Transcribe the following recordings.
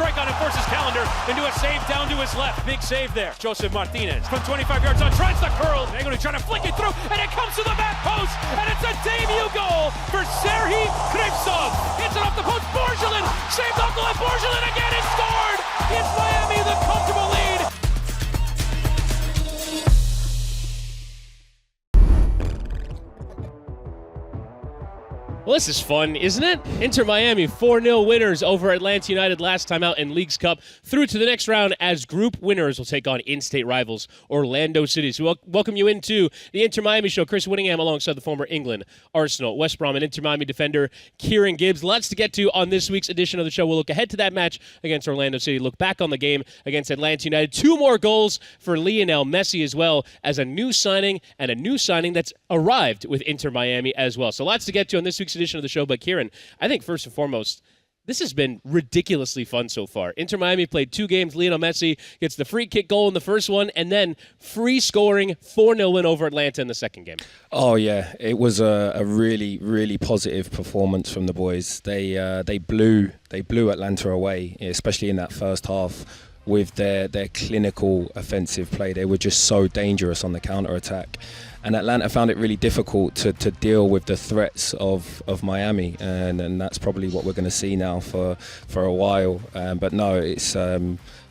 strike on it, forces Calendar into a save down to his left. Big save there. Joseph Martinez from 25 yards on, tries the curl. They're going to try to flick it through, and it comes to the back post, and it's a debut goal for Serhii Krivtsov. Hits it off the post. Borgelin saved off the left. Borgelin again and scored. It's Miami the comfortable lead. Well, this is fun, isn't it? InterMiami 4-0 winners over Atlanta United last time out in Leagues Cup. Through to the next round as group winners will take on in-state rivals Orlando City. So welcome you into the InterMiami show. Chris Wittygham alongside the former England, Arsenal, West Brom, and InterMiami defender Kieran Gibbs. Lots to get to on this week's edition of the show. We'll look ahead to that match against Orlando City, look back on the game against Atlanta United. 2 more goals for Lionel Messi as well as a new signing, and a new signing that's arrived with InterMiami as well. So lots to get to on this week's edition of the show. But Kieran, I think first and foremost, this has been ridiculously fun so far. InterMiami played 2 games. Lionel Messi gets the free kick goal in the first one, and then free scoring 4-0 win over Atlanta in the second game. Oh yeah, it was a really, really positive performance from the boys. They blew Atlanta away, especially in that first half with their clinical offensive play. They were just so dangerous on the counter-attack. And Atlanta found it really difficult to deal with the threats of Miami, and that's probably what we're going to see now for a while. But no, it's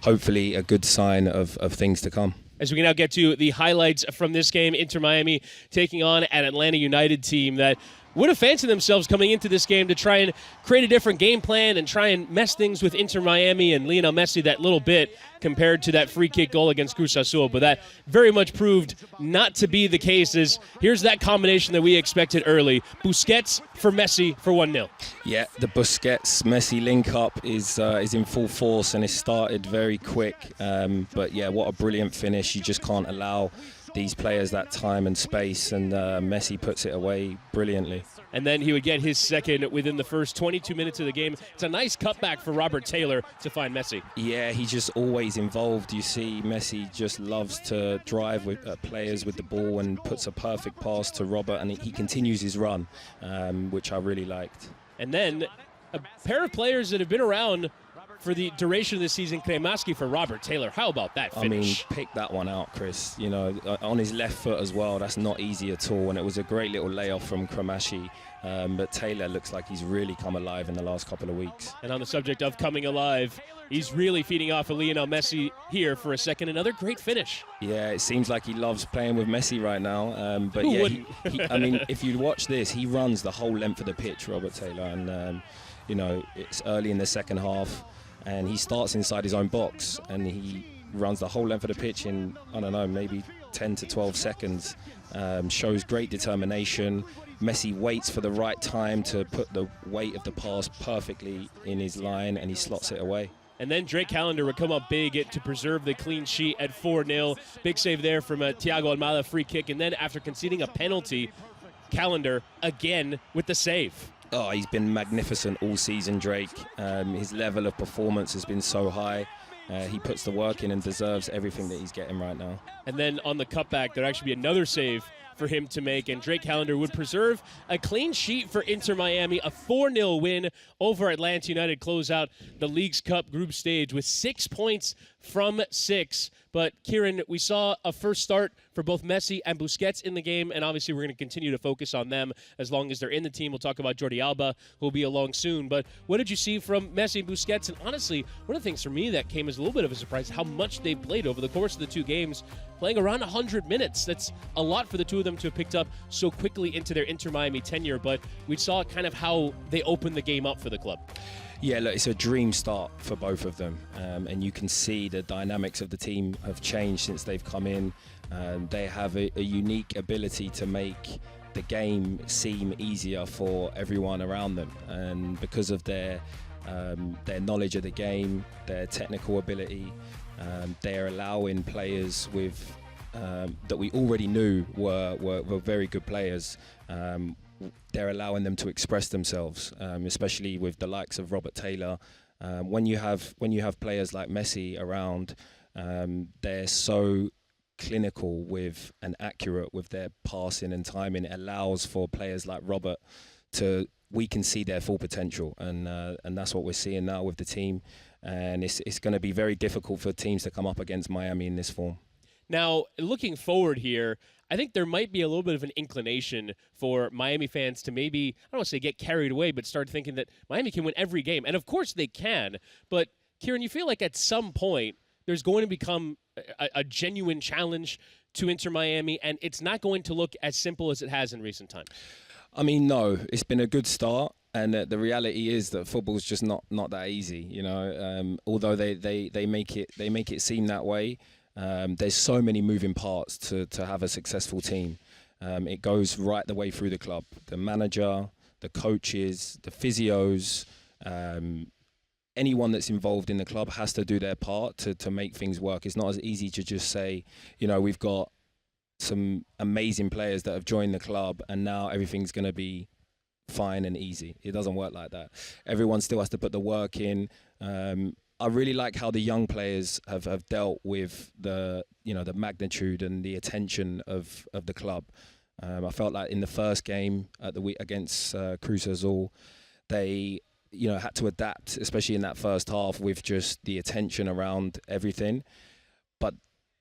hopefully a good sign of things to come. As we can now get to the highlights from this game, InterMiami taking on an Atlanta United team that would have fancied themselves coming into this game to try and create a different game plan and try and mess things with InterMiami and Lionel Messi that little bit compared to that free kick goal against Cruz Azul. But that very much proved not to be the case, as here's that combination that we expected early. Busquets for Messi for 1-0. Yeah, the Busquets-Messi link-up is in full force, and it started very quick. But yeah, what a brilliant finish. You just can't allow these players that time and space, and Messi puts it away brilliantly. And then he would get his second within the first 22 minutes of the game. It's a nice cutback for Robert Taylor to find Messi. Yeah, he's just always involved. You see Messi just loves to drive with players with the ball and puts a perfect pass to Robert, and he continues his run, which I really liked. And then a pair of players that have been around for the duration of the season, Kremaski for Robert Taylor. How about that finish? I mean, pick that one out, Chris. You know, on his left foot as well. That's not easy at all. And it was a great little layoff from Kremaski. But Taylor looks like he's really come alive in the last couple of weeks. And on the subject of coming alive, he's really feeding off of Lionel Messi here for a second. Another great finish. Yeah, it seems like he loves playing with Messi right now. But Who yeah, wouldn't? I mean, if you watch this, he runs the whole length of the pitch, Robert Taylor. And, you know, it's early in the second half, and he starts inside his own box, and he runs the whole length of the pitch in, I don't know, maybe 10 to 12 seconds. Shows great determination. Messi waits for the right time to put the weight of the pass perfectly in his line, and he slots it away. And then Drake Calendar would come up big to preserve the clean sheet at 4-0. Big save there from Thiago Almada, free kick. And then after conceding a penalty, Calendar again with the save. Oh, he's been magnificent all season, Drake. His level of performance has been so high. He puts the work in and deserves everything that he's getting right now. And then on the cutback, there'd actually be another save for him to make, and Drake Calendar would preserve a clean sheet for InterMiami. A 4-0 win over Atlanta United, close out the Leagues Cup group stage with 6 points from 6. But Kieran, we saw a first start for both Messi and Busquets in the game, and obviously we're going to continue to focus on them as long as they're in the team. We'll talk about Jordi Alba, who will be along soon. But what did you see from Messi and Busquets? And honestly, one of the things for me that came as a little bit of a surprise, how much they played over the course of the 2 games, playing around 100 minutes. That's a lot for the 2 of them to have picked up so quickly into their InterMiami tenure, but we saw kind of how they opened the game up for the club. Yeah, look, it's a dream start for both of them, and you can see the dynamics of the team have changed since they've come in. They have a unique ability to make the game seem easier for everyone around them, and because of their knowledge of the game, their technical ability, they're allowing players with that we already knew were very good players. They're allowing them to express themselves, especially with the likes of Robert Taylor. When you have players like Messi around, they're so clinical with and accurate with their passing and timing. It allows for players like Robert we can see their full potential, and that's what we're seeing now with the team. and it's going to be very difficult for teams to come up against Miami in this form. Now, looking forward here, I think there might be a little bit of an inclination for Miami fans to maybe, I don't want to say get carried away, but start thinking that Miami can win every game. And of course they can. But, Kieran, you feel like at some point there's going to become a genuine challenge to InterMiami, and it's not going to look as simple as it has in recent times. I mean, no, it's been a good start. And the reality is that football's just not that easy, you know. Although they make it seem that way. There's so many moving parts to have a successful team. It goes right the way through the club. The manager, the coaches, the physios, anyone that's involved in the club has to do their part to make things work. It's not as easy to just say, you know, we've got some amazing players that have joined the club and now everything's going to be fine and easy. It doesn't work like that. Everyone still has to put the work in. I really like how the young players have dealt with the magnitude and the attention of the club. I felt like in the first game at the week against Cruz Azul, they had to adapt, especially in that first half, with just the attention around everything. But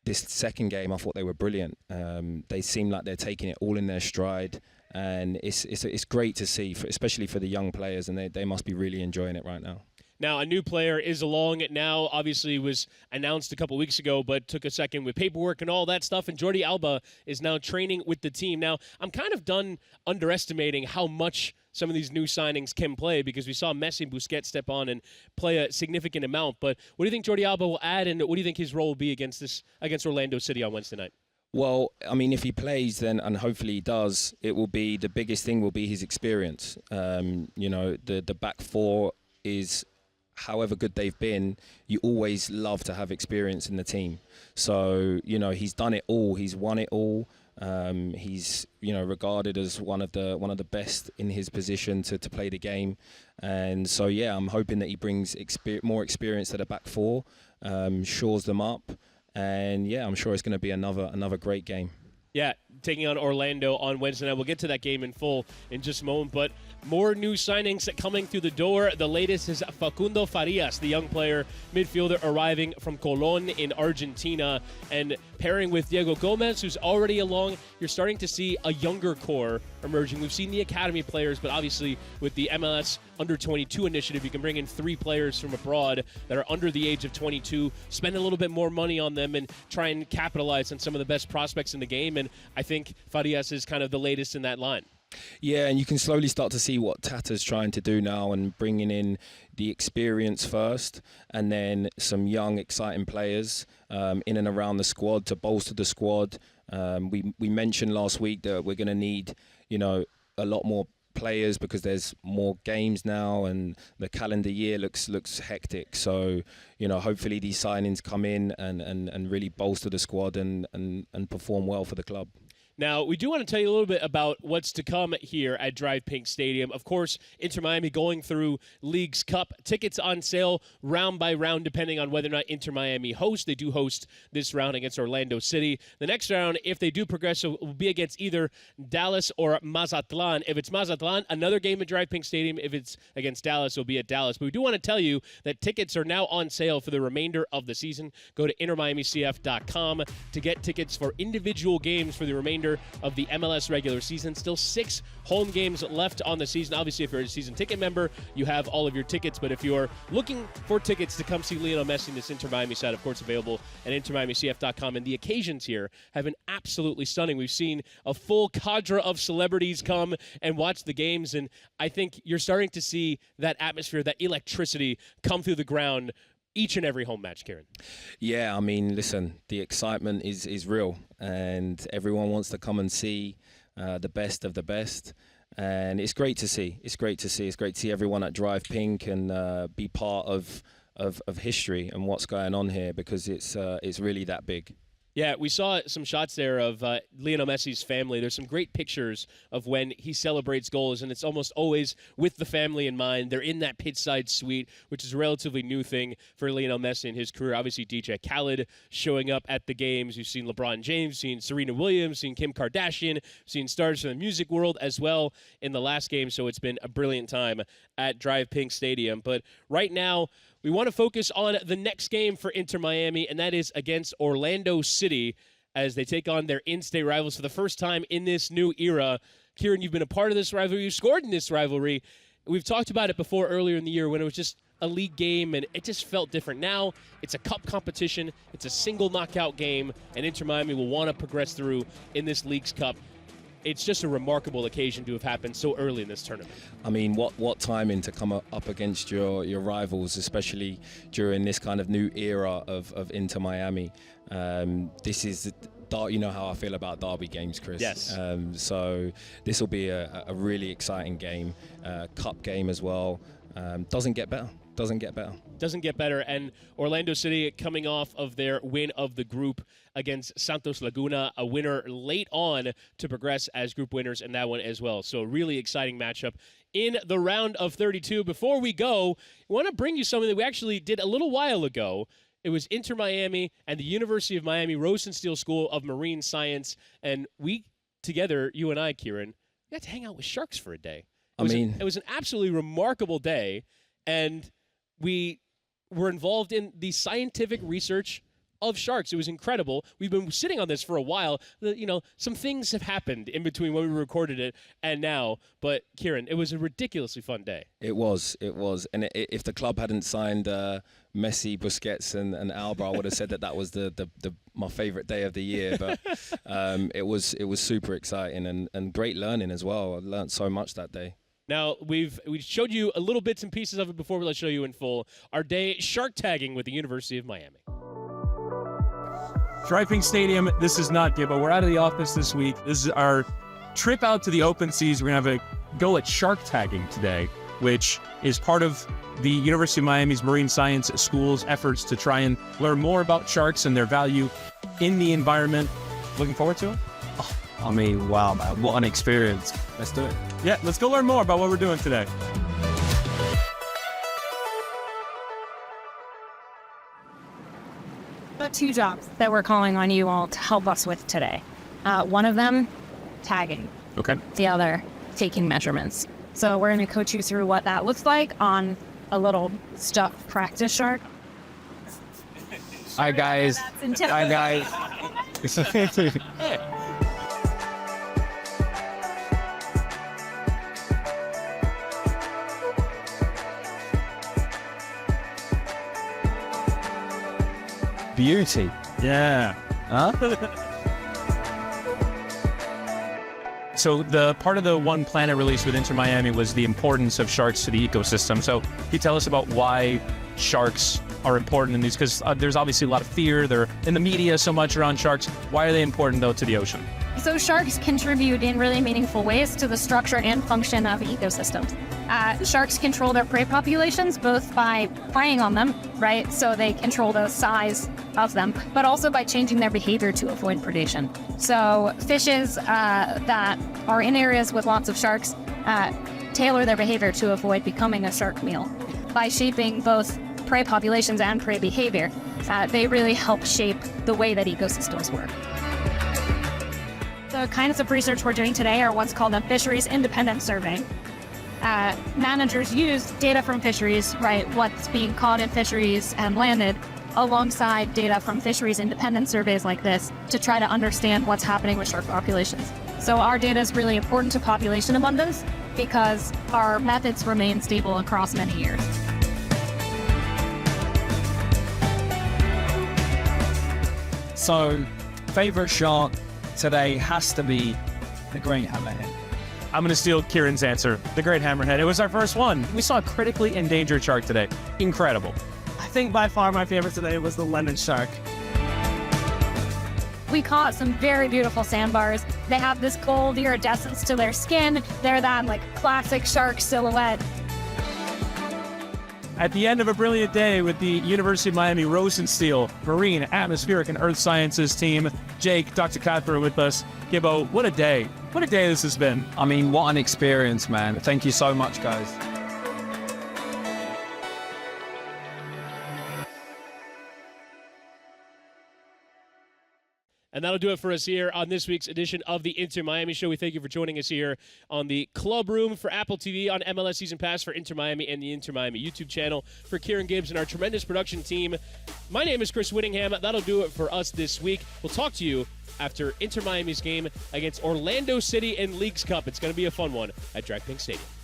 this second game, I thought they were brilliant. They seem like they're taking it all in their stride, and it's great to see, especially for the young players, and they must be really enjoying it right now. Now, a new player is along now, obviously was announced a couple weeks ago, but took a second with paperwork and all that stuff, and Jordi Alba is now training with the team. Now, I'm kind of done underestimating how much some of these new signings can play, because we saw Messi and Busquets step on and play a significant amount. But what do you think Jordi Alba will add, and what do you think his role will be against Orlando City on Wednesday night? Well, I mean, if he plays, then, and hopefully he does, it will be, the biggest thing will be his experience. The back four is, however good they've been, you always love to have experience in the team. So, he's done it all. He's won it all. He's, regarded as one of the best in his position to play the game. And so, yeah, I'm hoping that he brings more experience to the back four, shores them up. And, yeah, I'm sure it's going to be another great game. Yeah, taking on Orlando on Wednesday night. We'll get to that game in full in just a moment, but more new signings coming through the door. The latest is Facundo Farias, the young player, midfielder arriving from Colón in Argentina, and pairing with Diego Gomez, who's already along. You're starting to see a younger core emerging. We've seen the academy players, but obviously with the MLS Under-22 initiative, you can bring in 3 players from abroad that are under the age of 22, spend a little bit more money on them, and try and capitalize on some of the best prospects in the game. And I think Farias is kind of the latest in that line. Yeah, and you can slowly start to see what Tata's trying to do now, and bringing in the experience first, and then some young, exciting players in and around the squad to bolster the squad. We mentioned last week that we're going to need, a lot more players because there's more games now, and the calendar year looks hectic. So, hopefully these signings come in and really bolster the squad and perform well for the club. Now, we do want to tell you a little bit about what's to come here at Drive Pink Stadium. Of course, InterMiami going through Leagues Cup. Tickets on sale round by round, depending on whether or not InterMiami hosts. They do host this round against Orlando City. The next round, if they do progress, will be against either Dallas or Mazatlan. If it's Mazatlan, another game at Drive Pink Stadium. If it's against Dallas, it'll be at Dallas. But we do want to tell you that tickets are now on sale for the remainder of the season. Go to InterMiamiCF.com to get tickets for individual games for the remainder of the MLS regular season. Still 6 home games left on the season. Obviously, if you're a season ticket member, you have all of your tickets. But if you're looking for tickets to come see Lionel Messi in this InterMiami side, of course, available at InterMiamiCF.com. And the occasions here have been absolutely stunning. We've seen a full cadre of celebrities come and watch the games. And I think you're starting to see that atmosphere, that electricity come through the ground each and every home match, Kieran. Yeah, I mean, listen, the excitement is real, and everyone wants to come and see the best of the best, and it's great to see. It's great to see everyone at Drive Pink and be part of history and what's going on here, because it's really that big. Yeah, we saw some shots there of Lionel Messi's family. There's some great pictures of when he celebrates goals, and it's almost always with the family in mind. They're in that pitchside suite, which is a relatively new thing for Lionel Messi in his career. Obviously, DJ Khaled showing up at the games. You've seen LeBron James, seen Serena Williams, seen Kim Kardashian, seen stars from the music world as well in the last game. So it's been a brilliant time at Drive Pink Stadium. But right now, we want to focus on the next game for InterMiami, and that is against Orlando City as they take on their in-state rivals for the first time in this new era. Kieran, you've been a part of this rivalry. You scored in this rivalry. We've talked about it before earlier in the year when it was just a league game, and it just felt different. Now it's a cup competition. It's a single knockout game, and InterMiami will want to progress through in this Leagues Cup. It's just a remarkable occasion to have happened so early in this tournament. I mean, what timing to come up against your rivals, especially during this kind of new era of InterMiami. This is, you know how I feel about derby games, Chris. Yes. So this will be a really exciting game, cup game as well. Doesn't get better. Doesn't get better. And Orlando City coming off of their win of the group against Santos Laguna, a winner late on to progress as group winners in that one as well. So a really exciting matchup in the round of 32. Before we go, I want to bring you something that we actually did a little while ago. It was InterMiami and the University of Miami Rosenstiel School of Marine Science. And we together, you and I, Kieran, we got to hang out with sharks for a day. It was an absolutely remarkable day. And we were involved in the scientific research of sharks. It was incredible. We've been sitting on this for a while. You know, some things have happened in between when we recorded it and now. But, Kieran, it was a ridiculously fun day. It was. And if the club hadn't signed Messi, Busquets, and Alba, I would have said that was my favorite day of the year. But it was super exciting and great learning as well. I learned so much that day. Now, we showed you a little bits and pieces of it before. Let's show you in full our day shark tagging with the University of Miami. Striping Stadium, this is not Gibbo. We're out of the office this week. This is our trip out to the open seas. We're going to have a go at shark tagging today, which is part of the University of Miami's Marine Science School's efforts to try and learn more about sharks and their value in the environment. Looking forward to it? I mean, wow, man, what an experience. Let's do it. Yeah, let's go learn more about what we're doing today. Two jobs that we're calling on you all to help us with today. One of them, tagging. Okay. The other, taking measurements. So we're going to coach you through what that looks like on a little stuffed practice shark. Hi, guys. Hi, guys. Beauty. Yeah. Huh? So the part of the One Planet release with InterMiami was the importance of sharks to the ecosystem. So can you tell us about why sharks are important in these? Because there's obviously a lot of fear. They're in the media so much around sharks. Why are they important, though, to the ocean? So sharks contribute in really meaningful ways to the structure and function of ecosystems. Sharks control their prey populations both by preying on them, right? So they control the size of them, but also by changing their behavior to avoid predation. So fishes that are in areas with lots of sharks tailor their behavior to avoid becoming a shark meal. By shaping both prey populations and prey behavior, they really help shape the way that ecosystems work. The kinds of research we're doing today are what's called a fisheries independent survey. Managers use data from fisheries, right, what's being caught in fisheries and landed, alongside data from fisheries independent surveys like this to try to understand what's happening with shark populations. So our data is really important to population abundance because our methods remain stable across many years. So, favorite shark today has to be the great hammerhead. I'm going to steal Kieran's answer. The great hammerhead. It was our first one. We saw a critically endangered shark today. Incredible. I think by far my favorite today was the lemon shark. We caught some very beautiful sandbars. They have this gold iridescence to their skin. They're that like classic shark silhouette. At the end of a brilliant day with the University of Miami Rosenstiel Marine, Atmospheric, and Earth Sciences team, Jake, Dr. Cuthbert with us. Gibbo, what a day. What a day this has been. I mean, what an experience, man. Thank you so much, guys. And that'll do it for us here on this week's edition of the Inter Miami Show. We thank you for joining us here on the Club Room for Apple TV, on MLS Season Pass for Inter Miami, and the Inter Miami YouTube channel. For Kieran Gibbs and our tremendous production team, my name is Chris Wittygham. That'll do it for us this week. We'll talk to you after Inter Miami's game against Orlando City in Leagues Cup. It's going to be a fun one at Drag Pink Stadium.